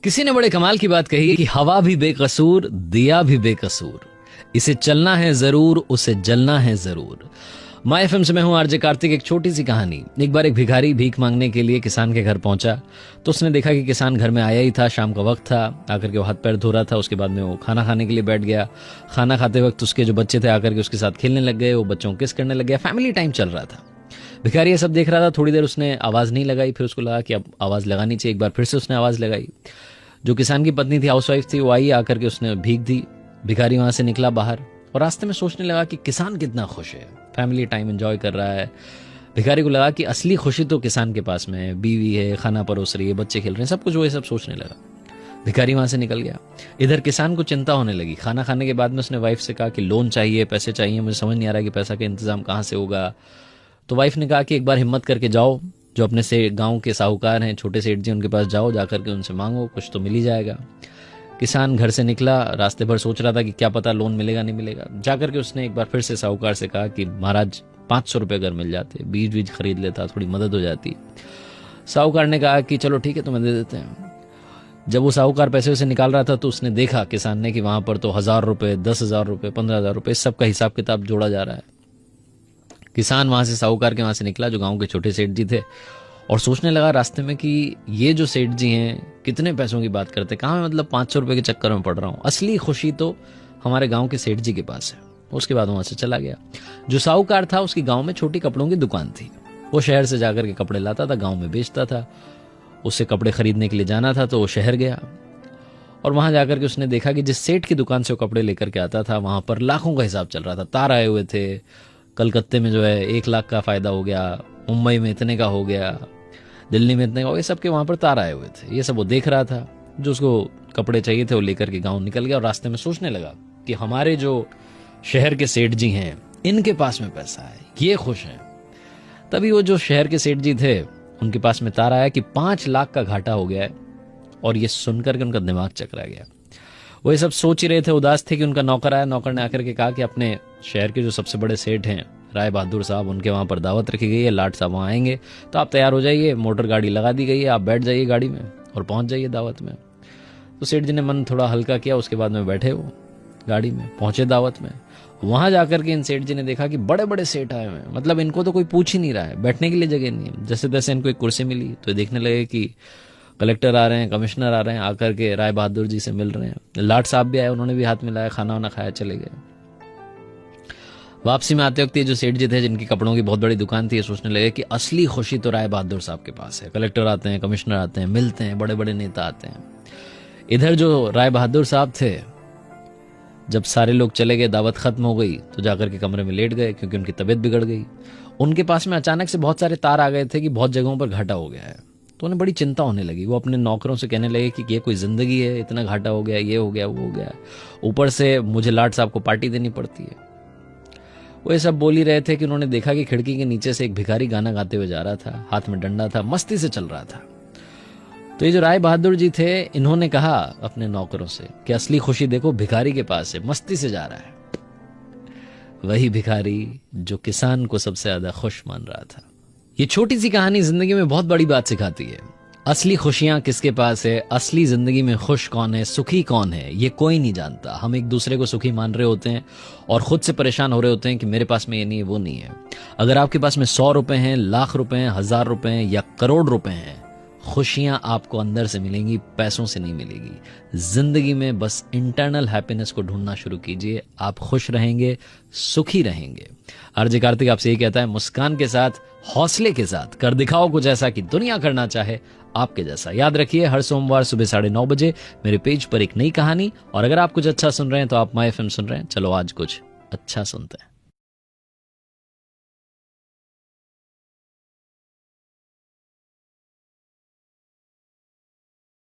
किसी ने बड़े कमाल की बात कही कि हवा भी बेकसूर, दिया भी बेकसूर, इसे चलना है जरूर, उसे जलना है जरूर। माय एफएम से मैं हूं आरजे कार्तिक। एक छोटी सी कहानी। एक बार एक भिखारी भीख मांगने के लिए किसान के घर पहुंचा तो उसने देखा कि किसान घर में आया ही था। शाम का वक्त था। आकर के वो हाथ पैर धो रहा था। उसके बाद में वो खाना खाने के लिए बैठ गया। खाना खाते वक्त उसके जो बच्चे थे आकर के उसके साथ खेलने लग गए। वो बच्चों को किस करने लग गया। फैमिली टाइम चल रहा था। भिखारी ये सब देख रहा था। थोड़ी देर उसने आवाज नहीं लगाई। फिर उसको लगा कि अब आवाज लगानी चाहिए। एक बार फिर से उसने आवाज लगाई। जो किसान की पत्नी थी, हाउसवाइफ थी, वो आई। आकर के उसने भीख दी। भिखारी वहां से निकला बाहर और रास्ते में सोचने लगा कि किसान कितना खुश है, फैमिली टाइम एंजॉय कर रहा है। भिखारी को लगा कि असली खुशी तो किसान के पास में है। बीवी है, खाना परोस रही है, बच्चे खेल रहे हैं, सब कुछ वो ये सब सोचने लगा। भिखारी वहां से निकल गया। इधर किसान को चिंता होने लगी। खाना खाने के बाद में उसने वाइफ से कहा कि लोन चाहिए, पैसे चाहिए, मुझे समझ नहीं आ रहा कि पैसा का इंतजाम कहाँ से होगा। तो वाइफ ने कहा कि एक बार हिम्मत करके जाओ, जो अपने से गांव के साहूकार हैं, छोटे सेठ जी, उनके पास जाओ, जाकर के उनसे मांगो, कुछ तो मिल ही जाएगा। किसान घर से निकला। रास्ते भर सोच रहा था कि क्या पता लोन मिलेगा नहीं मिलेगा। जाकर के उसने एक बार फिर से साहूकार से कहा कि महाराज 500 रुपए अगर मिल जाते, बीज खरीद लेता, थोड़ी मदद हो जाती। साहूकार ने कहा कि चलो ठीक है, तुम्हें दे देते हैं। जब वो साहूकार पैसे उसे निकाल रहा था तो उसने देखा किसान ने कि वहां पर तो 1000 रुपए, 10,000 रुपए, 15,000 रुपए, इस सब का हिसाब किताब जोड़ा जा रहा है। किसान वहां से, साहूकार के वहां से निकला, जो गांव के छोटे सेठ जी थे, और सोचने लगा रास्ते में कि ये जो सेठ जी हैं कितने पैसों की बात करते, कहाँ मैं मतलब 500 रुपए के चक्कर में पड़ रहा हूँ। असली खुशी तो हमारे गांव के सेठ जी के पास है। उसके बाद वहां से चला गया। जो साहूकार था उसकी गांव में छोटी कपड़ों की दुकान थी। वो शहर से जाकर के कपड़े लाता था, गांव में बेचता था। उससे कपड़े खरीदने के लिए जाना था तो वो शहर गया और वहां जाकर के उसने देखा कि जिस सेठ की दुकान से वो कपड़े लेकर के आता था वहां पर लाखों का हिसाब चल रहा था। तार आए हुए थे। कलकत्ते में जो है 1 लाख का फायदा हो गया, मुंबई में इतने का हो गया, दिल्ली में इतने का हो गया, सबके वहां पर तार आए हुए थे। ये सब वो देख रहा था। जो उसको कपड़े चाहिए थे वो लेकर के गांव निकल गया और रास्ते में सोचने लगा कि हमारे जो शहर के सेठ जी हैं इनके पास में पैसा है, ये खुश हैं। तभी वो जो शहर के सेठ जी थे उनके पास में तार आया कि 5 लाख का घाटा हो गया है। और ये सुनकर के उनका दिमाग चकरा गया। वो ये सब सोच ही रहे थे, उदास थे कि उनका नौकर आया। नौकर ने आकर के कहा कि अपने शहर के जो सबसे बड़े सेठ हैं राय बहादुर साहब, उनके वहां पर दावत रखी गई है, लाट साहब वहां आएंगे, तो आप तैयार हो जाइए, मोटर गाड़ी लगा दी गई है, आप बैठ जाइए गाड़ी में और पहुंच जाइए दावत में। तो सेठ जी ने मन थोड़ा हल्का किया। उसके बाद में बैठे, वो गाड़ी में पहुंचे दावत में। वहां जाकर के इन सेठ जी ने देखा कि बड़े बड़े सेठ आए हुए हैं, मतलब इनको तो कोई पूछ ही नहीं रहा है, बैठने के लिए जगह नहीं है। जैसे तैसे इनको एक कुर्सी मिली तो देखने लगे कि कलेक्टर आ रहे हैं, कमिश्नर आ रहे हैं, आकर के राय बहादुर जी से मिल रहे हैं। लाट साहब भी आए, उन्होंने भी हाथ मिलाया, खाना वाना खाया, चले गए। वापसी में आते वक्त ये जो सेठ जी थे जिनकी कपड़ों की बहुत बड़ी दुकान थी, ये सोचने लगे कि असली खुशी तो राय बहादुर साहब के पास है। कलेक्टर आते हैं, कमिश्नर आते हैं, मिलते हैं, बड़े बड़े नेता आते हैं। इधर जो राय बहादुर साहब थे, जब सारे लोग चले गए, दावत खत्म हो गई, तो जाकर के कमरे में लेट गए क्योंकि उनकी तबीयत बिगड़ गई। उनके पास में अचानक से बहुत सारे तार आ गए थे कि बहुत जगहों पर घाटा हो गया है। तो उन्हें बड़ी चिंता होने लगी। वो अपने नौकरों से कहने लगे कि ये कोई जिंदगी है, इतना घाटा हो गया, ये हो गया, वो हो गया, ऊपर से मुझे लाट साहब को पार्टी देनी पड़ती है। वो ये सब बोल ही रहे थे कि उन्होंने देखा कि खिड़की के नीचे से एक भिखारी गाना गाते हुए जा रहा था, हाथ में डंडा था, मस्ती से चल रहा था। तो ये जो राय बहादुर जी थे, इन्होंने कहा अपने नौकरों से कि असली खुशी देखो भिखारी के पास है, मस्ती से जा रहा है। वही भिखारी जो किसान को सबसे ज्यादा खुश मान रहा था। ये छोटी सी कहानी जिंदगी में बहुत बड़ी बात सिखाती है। असली खुशियां किसके पास है, असली जिंदगी में खुश कौन है, सुखी कौन है, ये कोई नहीं जानता। हम एक दूसरे को सुखी मान रहे होते हैं और खुद से परेशान हो रहे होते हैं कि मेरे पास में ये नहीं है, वो नहीं है। अगर आपके पास में 100 रुपए हैं, लाख रुपए हैं, 1000 रुपए हैं या करोड़ रुपए हैं, खुशियां आपको अंदर से मिलेंगी, पैसों से नहीं मिलेगी। जिंदगी में बस इंटरनल हैप्पीनेस को ढूंढना शुरू कीजिए, आप खुश रहेंगे, सुखी रहेंगे। आरजे कार्तिक आपसे यही कहता है, मुस्कान के साथ, हौसले के साथ कर दिखाओ कुछ ऐसा कि दुनिया करना चाहे आपके जैसा। याद रखिए, हर सोमवार सुबह 9:30 बजे मेरे पेज पर एक नई कहानी। और अगर आप कुछ अच्छा सुन रहे हैं तो आप माय एफएम सुन रहे हैं। चलो आज कुछ अच्छा सुनते हैं।